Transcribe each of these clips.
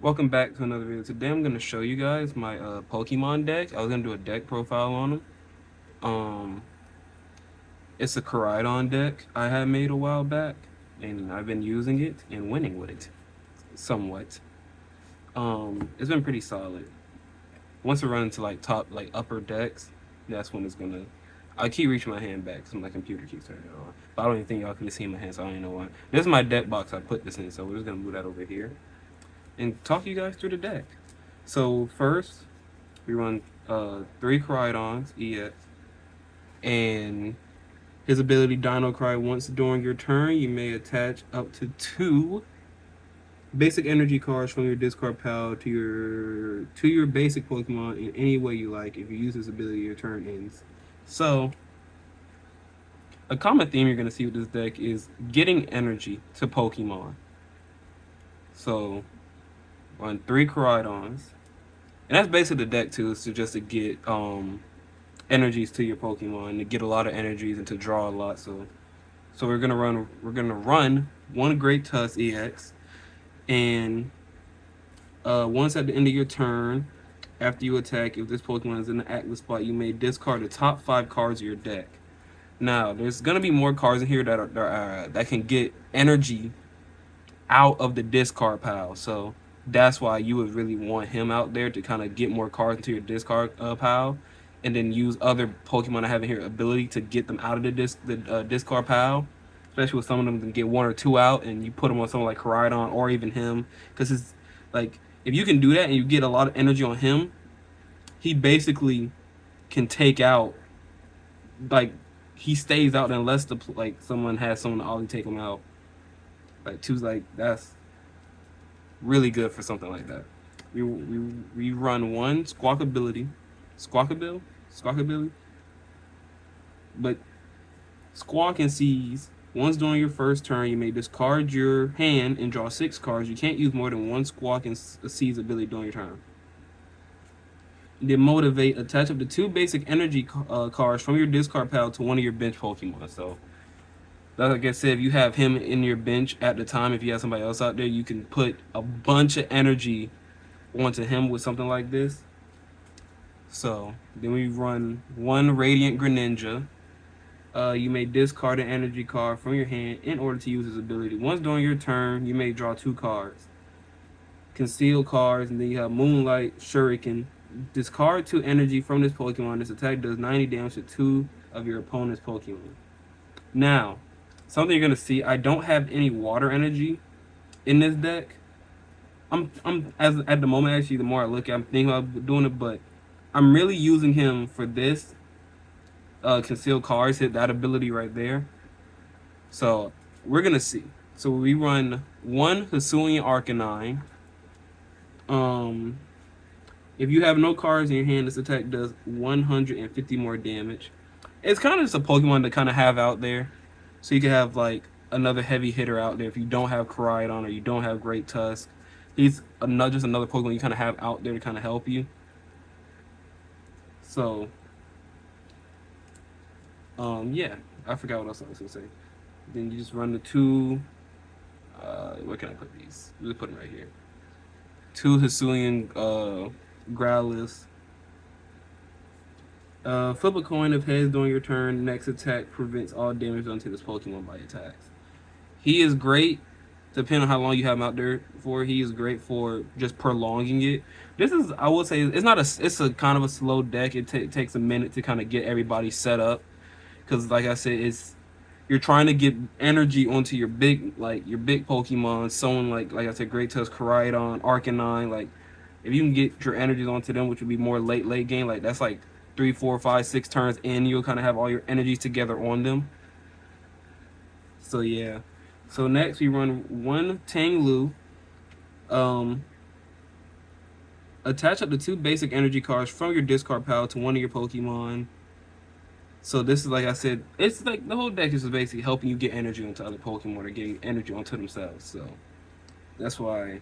Welcome back to another video. Today I'm going to show you guys my Pokemon deck. I was going to do a deck profile on them. Um, it's a Koraidon deck I had made a while back, and I've been using it and winning with it, somewhat. It's been pretty solid. Once we run into like upper decks, that's when it's gonna. I keep reaching my hand back because my computer keeps turning on. But I don't even think y'all can see my hand, so I don't even know why. This is my deck box I put this in, so we're just gonna move that over here and talk you guys through the deck. So first, we run 3 Koraidons EX, and his ability Dino Cry. Once during your turn, you may attach up to 2 basic energy cards from your discard pile to your basic Pokemon in any way you like. If you use this ability, your turn ends. So, a common theme you're gonna see with this deck is getting energy to Pokemon. So, run 3 Koraidons, and that's basically the deck too. Is to just to get energies to your Pokemon, to get a lot of energies and to draw a lot. So we're gonna run 1 Great Tusk EX, and once at the end of your turn, after you attack, if this Pokemon is in the active spot, you may discard the top 5 cards of your deck. Now, there's gonna be more cards in here that can get energy out of the discard pile. So that's why you would really want him out there to kind of get more cards into your discard pile, and then use other Pokemon that have in here ability to get them out of the discard pile. Especially with some of them can get 1 or 2 out, and you put them on someone like Koraidon or even him, because it's like if you can do that and you get a lot of energy on him, he basically can take out, like, he stays out unless someone has someone to ollie take him out. Like two's like that's really good for something like that. We run 1 Squawkabilly, but Squawk and Seize. Once during your first turn, you may discard your hand and draw 6 cards. You can't use more than 1 Squawk and Seize ability during your turn. Then Motivate. Attach up to 2 basic energy cards from your discard pile to one of your bench Pokemon. So, like I said, if you have him in your bench at the time, if you have somebody else out there, you can put a bunch of energy onto him with something like this. So, then we run 1 Radiant Greninja. You may discard an energy card from your hand in order to use his ability. Once during your turn, you may draw 2 cards. Conceal cards, and then you have Moonlight Shuriken. Discard 2 energy from this Pokemon. This attack does 90 damage to 2 of your opponent's Pokemon. Now, something you're gonna see, I don't have any water energy in this deck. I'm as at the moment, actually, the more I look at it, I'm thinking about doing it, but I'm really using him for this concealed cards, hit that ability right there. So we're gonna see. So we run 1 Hisuian Arcanine. If you have no cards in your hand, this attack does 150 more damage. It's kind of just a Pokemon to kind of have out there, so you can have like another heavy hitter out there if you don't have Koraidon or you don't have Great Tusk. He's just another Pokemon you kind of have out there to kind of help you. So, yeah, I forgot what else I was gonna say. Then you just run the 2. Where can I put these? Just put them right here. 2 Hisuian Growlithe. Flip a coin if heads during your turn. Next attack prevents all damage done to this Pokemon by attacks. He is great, depending on how long you have him out there for. He is great for just prolonging it. This is, I will say, it's a kind of a slow deck. It takes a minute to kind of get everybody set up, because like I said, you're trying to get energy onto your big Pokemon. Someone like I said, Great Tusk, Koraidon, Arcanine. Like, if you can get your energies onto them, which would be more late game, like that's like 3, 4, 5, 6 turns in, you'll kind of have all your energies together on them. So yeah. So next we run 1 Tanglu. Attach up to 2 basic energy cards from your discard pile to one of your Pokemon. So this is, like I said, it's like the whole deck is basically helping you get energy onto other Pokemon or getting energy onto themselves. So that's why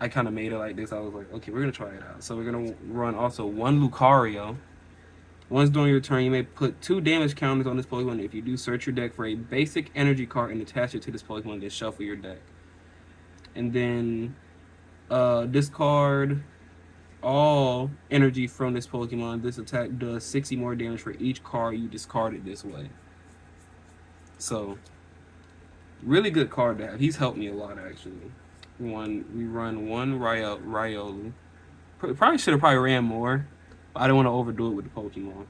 I kind of made it like this. I was like, okay, we're gonna try it out. So we're gonna run also 1 Lucario. Once during your turn, you may put 2 damage counters on this Pokemon. If you do, search your deck for a basic energy card and attach it to this Pokemon, then shuffle your deck. And then Discard all energy from this Pokemon. This attack does 60 more damage for each card you discarded this way. So, really good card to have. He's helped me a lot, actually. We run one Riolu. Probably should have ran more, but I don't want to overdo it with the Pokemon.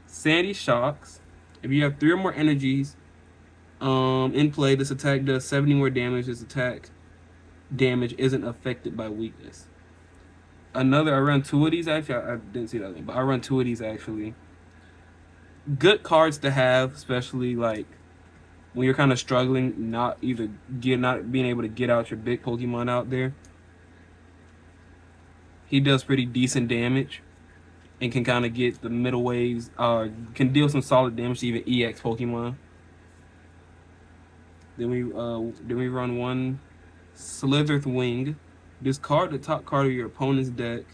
Sandy Shocks. If you have 3 or more energies in play, this attack does 70 more damage. This attack damage isn't affected by weakness. I run 2 of these actually. I didn't see that one, but I run 2 of these actually. Good cards to have, especially like when you're kind of struggling, not being able to get out your big Pokemon out there. He does pretty decent damage and can kind of get the middle waves, can deal some solid damage to even EX Pokemon. Then we run one Slitherwing. Discard the top card of your opponent's deck,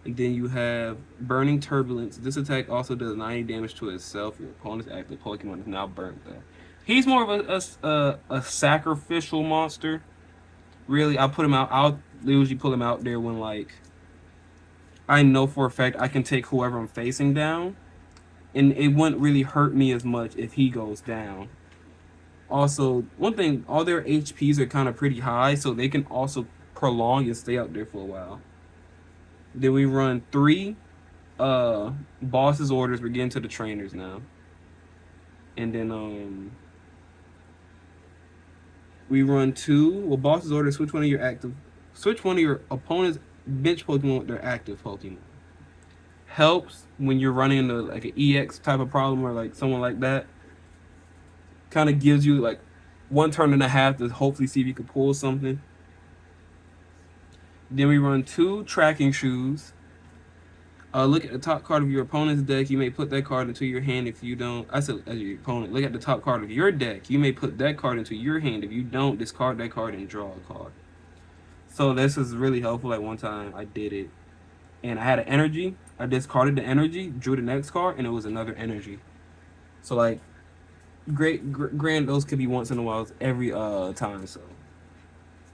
and then you have Burning Turbulence. This attack also does 90 damage to itself. Your opponent's active Pokemon is now burnt though. He's more of a sacrificial monster. Really, I'll put him out. I'll usually pull him out there when like I know for a fact I can take whoever I'm facing down, and it wouldn't really hurt me as much if he goes down. Also, one thing, all their HPs are kind of pretty high, so they can also prolong and stay out there for a while. Then we run 3 boss's orders. We're getting to the trainers now. And then we run 2 boss's orders. Switch one of your opponent's bench Pokemon with their active Pokemon. Helps when you're running into like an EX type of problem or like someone like that. Kind of gives you like 1 turn and a half to hopefully see if you can pull something. Then we run 2 tracking shoes. Look at the top card of your opponent's deck. You may put that card into your hand. If you don't, I said as your opponent. Look at the top card of your deck. You may put that card into your hand. If you don't, discard that card and draw a card. So this is really helpful. Like one time I did it, and I had an energy. I discarded the energy, drew the next card, and it was another energy. So like, grand. Those could be once in a while, every time. So.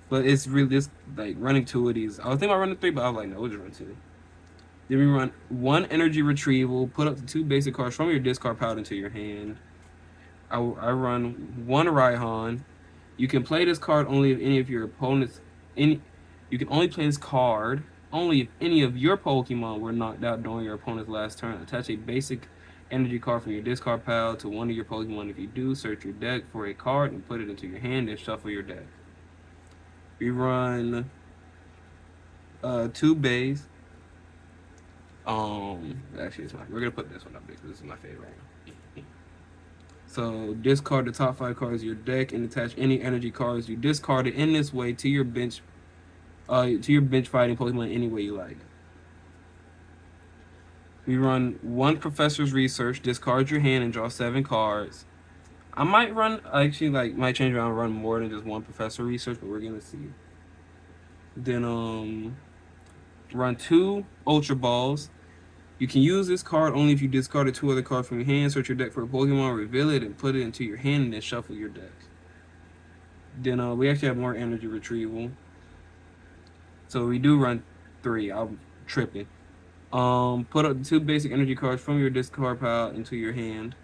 But it's really just like running 2 of these. I was thinking about running 3, but I was like, no, we'll just run 2. Then we run 1 energy retrieval. Put up to 2 basic cards from your discard pile into your hand. I run 1 Raihan. You can play this card only if any of your opponents. You can only play this card only if any of your Pokemon were knocked out during your opponent's last turn. Attach a basic energy card from your discard pile to one of your Pokemon. If you do, search your deck for a card and put it into your hand and shuffle your deck. We run 2 bays. Actually, we're gonna put this one up because this is my favorite. So discard the top 5 cards of your deck and attach any energy cards you discarded in this way to your bench fighting Pokemon any way you like. We run 1 Professor's Research. Discard your hand and draw 7 cards. I might might change around and run more than just 1 Professor Research, but we're gonna see. Then run 2 Ultra Balls. You can use this card only if you discarded 2 other cards from your hand. Search your deck for a Pokemon, reveal it, and put it into your hand, and then shuffle your deck. Then we actually have more energy retrieval. So we do run 3. I'm tripping. Put up 2 basic energy cards from your discard pile into your hand.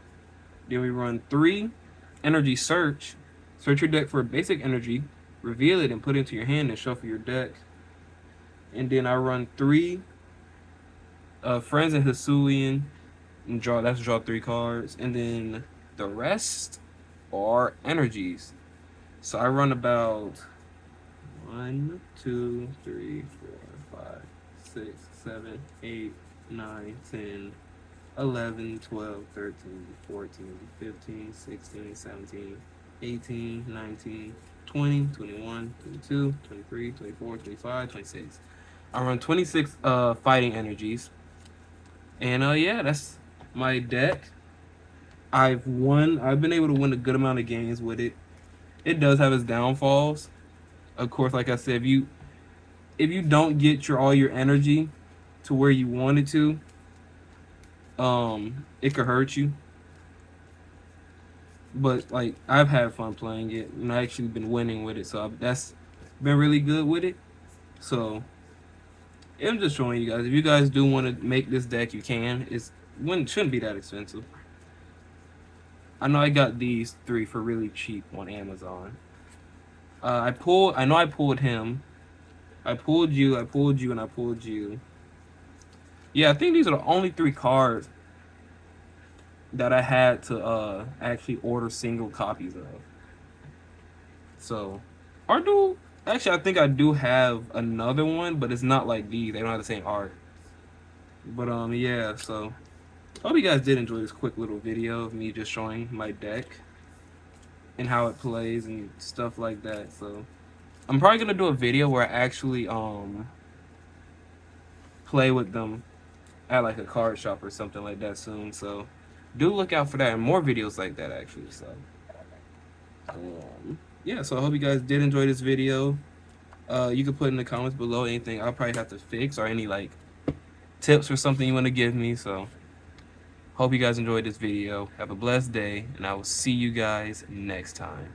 Then we run 3 energy search. Search your deck for a basic energy, reveal it, and put it into your hand, and shuffle your deck. And then I run 3 Friends and Hisuian, and draw 3 cards. And then the rest are energies. So I run about 1, 2, 3, 4, 5, 6, 7, 8, 9, 10, 11, 12, 13, 14, 15, 16, 17, 18, 19, 20, 21, 22, 23, 24, 25, 26. I run 26 fighting energies. And yeah, that's my deck. I've been able to win a good amount of games with it. It does have its downfalls. Of course, like I said, if you don't get all your energy to where you want it to, it could hurt you. But like, I've had fun playing it, and I actually been winning with it, so that's been really good with it. So I'm just showing you guys. If you guys do want to make this deck, you can. It shouldn't be that expensive. I know I got these 3 for really cheap on Amazon. I know I pulled him. I pulled you, and I pulled you. Yeah, I think these are the only 3 cards that I had to actually order single copies of. So, actually I think I do have another one, but it's not like these. They don't have the same art. But yeah, so hope you guys did enjoy this quick little video of me just showing my deck and how it plays and stuff like that. So I'm probably gonna do a video where I actually play with them at like a card shop or something like that soon. So do look out for that and more videos like that actually. So yeah, so I hope you guys did enjoy this video. You can put in the comments below anything I'll probably have to fix or any like tips or something you want to give me. So hope you guys enjoyed this video. Have a blessed day, and I will see you guys next time.